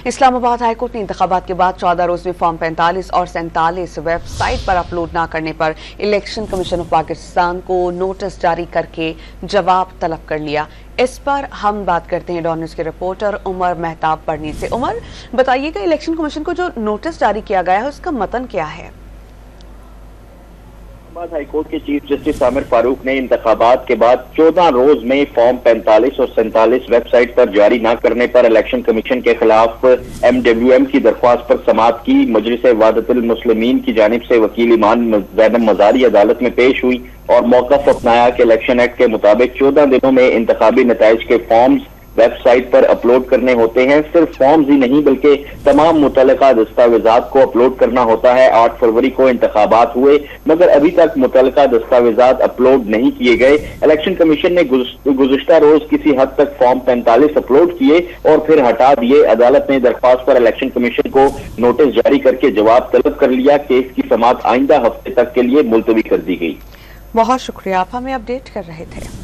اسلام آباد high court نے انتخابات کے بعد 14 روز میں فارم 45 اور 47 ویب سائٹ پر اپلوڈ نہ کرنے پر الیکشن کمیشن آف پاکستان کو نوٹس جاری کر کے جواب طلب کر لیا۔ اس پر ہم بات کرتے ہیں ڈان نیوز کے رپورٹر عمر مہتاب پرنی سے۔ عمر، بتائیے کہ الیکشن کمیشن کو جو نوٹس جاری کیا گیا ہے اس کا متن کیا ہے؟ ہائی کورٹ کے چیف جسٹس عامر فاروق نے انتخابات کے بعد 14 روز میں فارم 45 اور 47 ویب سائٹ پر جاری نہ کرنے پر الیکشن کمیشن کے خلاف MWM کی درخواست پر سماعت کی۔ مجلس وحدت المسلمین کی جانب سے وکیل ایمان زینب مزاری عدالت میں پیش ہوئی اور موقف اپنایا کہ الیکشن ایکٹ کے مطابق 14 دنوں میں انتخابی نتائج کے فارمز ویب سائٹ پر اپلوڈ کرنے ہوتے ہیں۔ صرف فارمز ہی نہیں بلکہ تمام متعلقہ دستاویزات کو اپلوڈ کرنا ہوتا ہے۔ 8 فروری کو انتخابات ہوئے مگر ابھی تک متعلقہ دستاویزات اپلوڈ نہیں کیے گئے۔ الیکشن کمیشن نے گزشتہ روز کسی حد تک فارم 45 اپلوڈ کیے اور پھر ہٹا دیے۔ عدالت نے درخواست پر الیکشن کمیشن کو نوٹس جاری کر کے جواب طلب کر لیا۔ کیس کی سماعت آئندہ ہفتے تک کے لیے ملتوی کر دی گئی۔ بہت شکریہ، آپ ہمیں اپڈیٹ کر رہے تھے۔